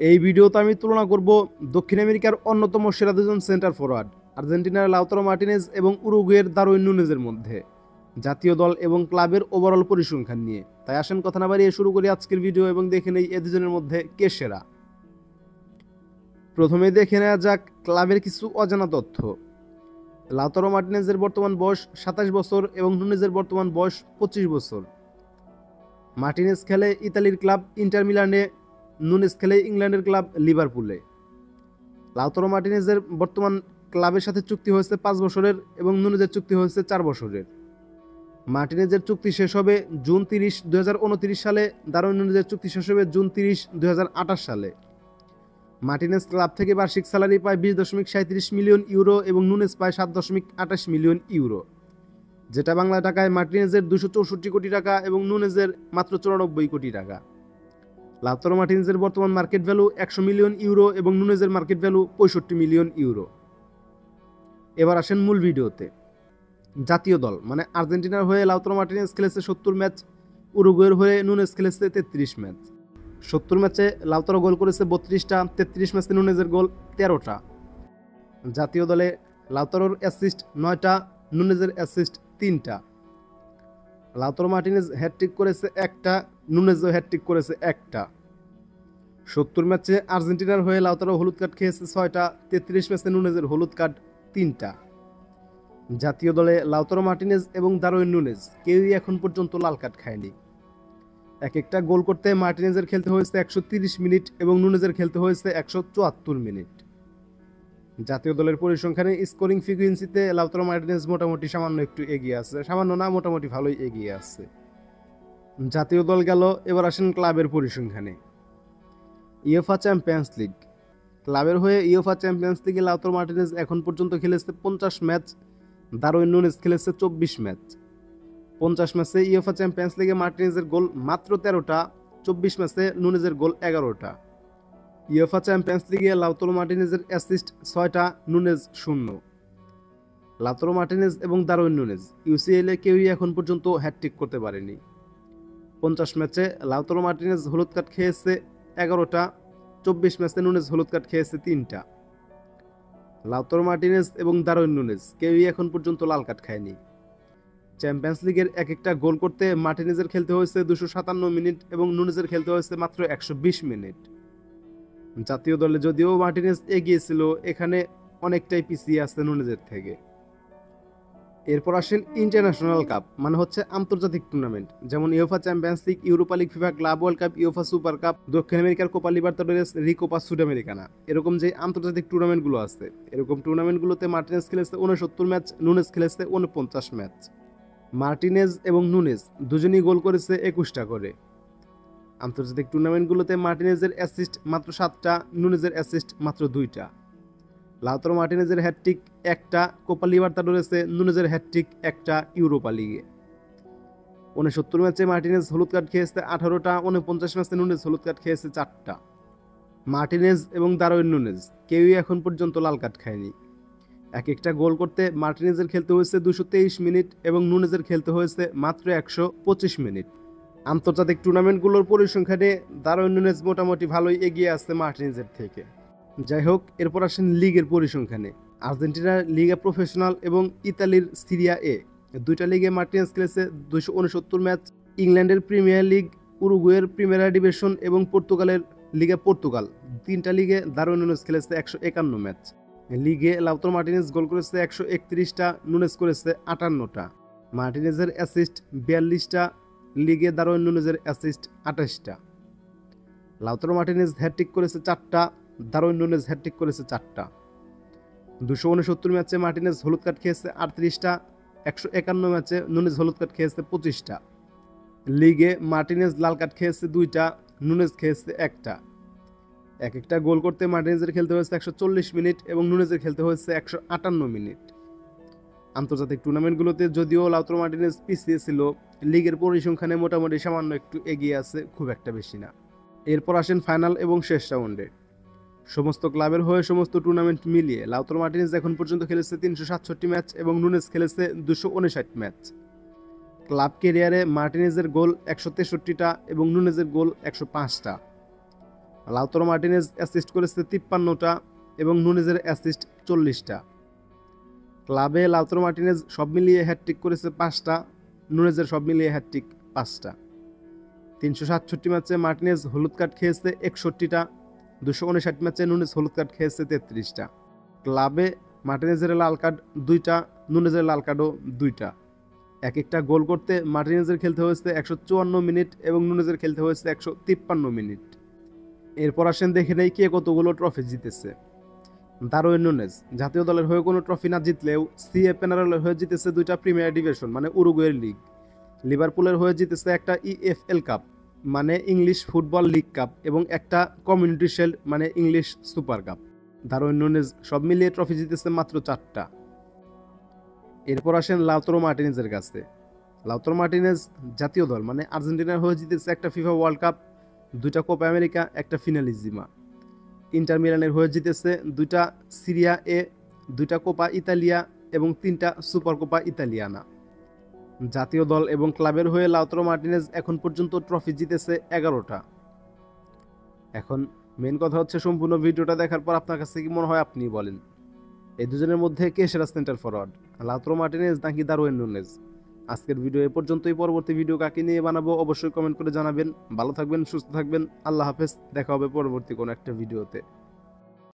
এই ভিডিওতে আমি তুলনা করব দক্ষিণ আমেরিকার অন্যতম সেরা দুজন সেন্টার ফরওয়ার্ড আর্জেন্টিনার লাউতারো মার্টিনেজ এবং উরুগুয়ের দারউইন নুনেজের মধ্যে জাতীয় দল এবং ক্লাবের ওভারঅল পরিসংখ্যান নিয়ে। তাই আসেন কথা না বাড়িয়ে শুরু করি আজকের ভিডিও এবং দেখে নেই এ দুজনের মধ্যে কে সেরা। প্রথমে দেখে নেওয়া যাক ক্লাবের কিছু অজানা তথ্য। লাউতারো মার্টিনেজের বর্তমান বয়স 27 বছর এবং নুনেজের বর্তমান বয়স 25 বছর। মার্টিনেজ খেলে ইতালির ক্লাব ইন্টার মিলানে, নুনেজ খেলে ইংল্যান্ডের ক্লাব লিভারপুলে। লাউতারো মার্টিনেজের বর্তমান ক্লাবের সাথে চুক্তি হয়েছে 5 বছরের এবং নুনেজের চুক্তি হয়েছে 4 বছরের। মার্টিনেজের চুক্তি শেষ হবে জুন 30, 2029 সালে। দারউইন নুনেজের চুক্তি শেষ হবে জুন 30, 2028 সালে। মার্টিনেজ ক্লাব থেকে বার্ষিক স্যালারি পায় 20.37 মিলিয়ন ইউরো এবং নুনেজ পায় 7.28 মিলিয়ন ইউরো, যেটা বাংলা টাকায় মার্টিনেজের 264 কোটি টাকা এবং নুনেজের মাত্র 94 কোটি টাকা। লাউতারো মার্টিনেজের বর্তমান মার্কেট ভ্যালু 100 মিলিয়ন ইউরো এবং নুনেজের মার্কেট ভ্যালু 65 মিলিয়ন ইউরো। এবার আসেন মূল ভিডিওতে। জাতীয় দল মানে আর্জেন্টিনার হয়ে লাউতারো মার্টিনেজ খেলেছে 70 ম্যাচ, উরুগুয়ের হয়ে নুনেজ খেলেছে 33 ম্যাচ। 70 ম্যাচে লাউতারো গোল করেছে 32টা, 33 ম্যাচে নুনেজের গোল 13টা। জাতীয় দলে লাউতারোর অ্যাসিস্ট 9টা, নুনেজের অ্যাসিস্ট 3টা। লাউতারো মার্টিনেজ হ্যাটট্রিক করেছে 1টা, নুনেজও হ্যাটট্রিক করেছে 1টা। 70 ম্যাচে আর্জেন্টিনার হয়ে লাউতারো হলুদ কার্ড খেয়েছে 6টা, 33 ম্যাচে নুনেজের হলুদ কার্ড 3টা। জাতীয় দলে লাউতারো মার্টিনেজ এবং দারউইন নুনেজ কেউই এখন পর্যন্ত লাল কার্ড খায়নি। এক একটা গোল করতে মার্টিনেজের খেলতে হয়েছে 130 মিনিট এবং নুনেজের খেলতে হয়েছে 174 মিনিট। জাতীয় দলের পরিসংখ্যানে স্কোরিং ফ্রিকুয়েন্সিতে লাউতারো মার্টিনেজ মোটামুটি সামান্য একটু এগিয়ে আছে, সামান্য না মোটামুটি ভালোই এগিয়ে আছে। জাতীয় দল গেল, এবার আসেন ক্লাবের পরিসংখ্যানে। ইউএফা চ্যাম্পিয়ন্স লিগ ক্লাবের হয়ে ইউএফা চ্যাম্পিয়ন্স লিগে লাউতারো মার্টিনেজ এখন পর্যন্ত খেলেছে 50 ম্যাচ, দারউইন নুনেজ খেলেছে 24 ম্যাচ। 50 ম্যাচে ইউএফা চ্যাম্পিয়ন্স লিগে মার্টিনেজের গোল মাত্র 13টা, 24 ম্যাচে নুনেজের গোল 11টা। ইউএফা চ্যাম্পিয়ন্স লিগে লাউতারো মার্টিনেজের অ্যাসিস্ট 6টা, নুনেজ 0। লাউতারো মার্টিনেজ এবং দারউইন নুনেজ ইউসিএলে কেউই এখন পর্যন্ত হ্যাটট্রিক করতে পারেনি। 50 ম্যাচে লাউতারো মার্টিনেজ হলুদ কার্ড খেয়েছে 11টা, 24 ম্যাচে নুনেজ হলুদ কার্ড খেয়েছে 3টা। লাউতারো মার্টিনেজ এবং দারউইন নুনেজ কেউই এখন পর্যন্ত লাল কার্ড খায়নি। চ্যাম্পিয়ন্স লিগের এক একটা গোল করতে মার্টিনেজের খেলতে হয়েছে 257 মিনিট এবং নুনেজের খেলতে হয়েছে মাত্র 120 মিনিট। জাতীয় দলে যদিও মার্টিনেজ এগিয়ে ছিল, এখানে অনেকটাই পিছিয়ে আছে নুনেজের থেকে। এরপর আসেন ইন্টারন্যাশনাল কাপ, মানে হচ্ছে আন্তর্জাতিক টুর্নামেন্ট, যেমন UEFA champions league, Europa league, FIFA club world cup, UEFA super cup, দক্ষিণ আমেরিকার কোপা লিবার্তাডোরেস, রিকোপা সুদামেরিকানা। এরকম যে আন্তর্জাতিক টুর্নামেন্টগুলো আছে, এরকম টুর্নামেন্টগুলোতে মার্টিনেজ খেলেছে 69 ম্যাচ, নুনেজ খেলেছে 49 ম্যাচ। মার্টিনেজ এবং নুনেজ দুজনই গোল করেছে 21টা করে। আন্তর্জাতিক টুর্নামেন্টগুলোতে মার্টিনেজের অ্যাসিস্ট মাত্র 7টা, নুনেজের অ্যাসিস্ট মাত্র 2টা। লাউতারো মার্টিনেজের হ্যাটট্রিক 1টা কোপা লিবার্তাডোরেসে, নুনেজের হ্যাটট্রিক 1টা ইউরোপা লিগে। 69 ম্যাচে মার্টিনেজ হলুদ কার্ড খেয়েছে 18টা, 49 ম্যাচে নুনেজ হলুদ কার্ড খেয়েছে 4টা। মার্টিনেজ এবং দারউইন নুনেজ কেউই এখন পর্যন্ত লাল কার্ড খায়নি। এক একটা গোল করতে মার্টিনেজের খেলতে হয়েছে 223 মিনিট এবং নুনেজের খেলতে হয়েছে মাত্র 125 মিনিট। আন্তর্জাতিক টুর্নামেন্টগুলোর পরিসংখ্যানে দারউইন নুনেজ মোটামুটি ভালোই এগিয়ে আছে মার্টিনেজের থেকে। যাই হোক, এরপর আসেন লিগের পরিসংখ্যানে। আর্জেন্টিনার লিগা প্রফেশনাল এবং ইতালির সিরিয়া এ দুইটা লিগে মার্টিনেজ খেলেছে 269 ম্যাচ। ইংল্যান্ডের প্রিমিয়ার লিগ, উরুগুয়ের প্রিমিয়ার ডিভিশন এবং পর্তুগালের লিগা পর্তুগাল, 3টা লিগে দারউইন নুনেজ খেলেছে 151 ম্যাচ। লিগে লাউতারো মার্টিনেজ গোল করেছে 131টা, নুনেজ করেছে 58টা। মার্টিনেজের অ্যাসিস্ট 42টা, লিগে দারউইন নুনেজের অ্যাসিস্ট 28টা। লাউতারো মার্টিনেজ হ্যাটট্রিক করেছে 4টা, দারউইন নুনেজ হ্যাটট্রিক করেছে 4টা। 269 ম্যাচে মার্টিনেজ হলুদ কার্ড খেয়েছে 38টা, 151 ম্যাচে নুনেজ হলুদ কার্ড খেয়েছে 25টা। লিগে মার্টিনেজ লাল কার্ড খেয়েছে 2টা, নুনেজ খেয়েছে 1টা। এক একটা গোল করতে মার্টিনেজের খেলতে হয়েছে 140 মিনিট এবং নুনেজের খেলতে হয়েছে 158 মিনিট। আন্তর্জাতিক টুর্নামেন্টগুলোতে যদিও লাউতারো মার্টিনেজ পিছিয়ে ছিল, লিগের পরিসংখ্যানে মোটামুটি সামান্য একটু এগিয়ে আছে, খুব একটা বেশি না। এরপর আসেন ফাইনাল এবং শেষ রাউন্ডে। সমস্ত ক্লাবের হয়ে সমস্ত টুর্নামেন্ট মিলিয়ে লাউতারো মার্টিনেজ এখন পর্যন্ত খেলেছে 367 ম্যাচ এবং নুনেজ খেলেছে 259 ম্যাচ। ক্লাব ক্যারিয়ারে মার্টিনেজের গোল 163টা এবং নুনেজের গোল 105টা। লাউতারো মার্টিনেজ অ্যাসিস্ট করেছে 53টা এবং নুনেজের অ্যাসিস্ট 40টা। ক্লাবে লাউতারো মার্টিনেজ সব মিলিয়ে হ্যাটট্রিক করেছে 5টা, নুনেজের সব মিলিয়ে হ্যাটট্রিক 5টা। 367 ম্যাচে মার্টিনেজ হলুদ কার্ড খেয়েছে 61টা, 259 ম্যাচে নুনেজ হলুদ কার্ড খেয়েছে 33টা। ক্লাবে মার্টিনেজের লাল কার্ড 2টা, নুনেজের লাল কার্ডও 2টা। এক একটা গোল করতে মার্টিনেজের খেলতে হয়েছে 154 মিনিট এবং নুনেজের খেলতে হয়েছে 153 মিনিট। এরপর আসেন দেখে নেই কে কতগুলো ট্রফি জিতেছে। দারউইন নুনেজ জাতীয় দলের হয়ে কোনো ট্রফি না জিতলেও সিএ পেনারলের হয়ে জিতেছে 2টা প্রিমিয়ার ডিভিশন মানে উরুগুয়ের লিগ। লিভারপুলের হয়ে জিতেছে একটা ইএফএল কাপ মানে ইংলিশ ফুটবল লিগ কাপ এবং একটা কমিউনিটি শিল্ড মানে ইংলিশ সুপার কাপ। দারউইন নুনেজ সব মিলিয়ে ট্রফি জিতেছে মাত্র 4টা। এরপর আসেন লাউতারো মার্টিনেজের কাছে। লাউতারো মার্টিনেজ জাতীয় দল মানে আর্জেন্টিনার হয়ে জিতেছে একটা ফিফা ওয়ার্ল্ড কাপ, 2টা কোপা আমেরিকা, একটা ফিনালিজিমা। ইন্টার মিলানের হয়ে জিতেছে 2টা সিরিয়া এ, 2টা কোপা ইতালিয়া এবং 3টা সুপার কোপা ইতালিয়ানা। জাতীয় দল এবং ক্লাবের হয়ে লাউতারো মার্টিনেজ এখন পর্যন্ত ট্রফি জিতেছে 11টা। এখন মেন কথা হচ্ছে সম্পূর্ণ ভিডিওটা দেখার পর আপনার কাছে কি মনে হয় আপনি বলেন, এই দুজনের মধ্যে কে সেরা সেন্টার ফরওয়ার্ড, লাউতারো মার্টিনেজ নাকি দারউইন নুনেজ? আজকের ভিডিও এ পর্যন্তই। পরবর্তী ভিডিও কাকে নিয়ে বানাবো অবশ্যই কমেন্ট করে জানাবেন। ভালো থাকবেন, সুস্থ থাকবেন, আল্লাহ হাফেজ। দেখা হবে পরবর্তী কোনো একটা ভিডিওতে।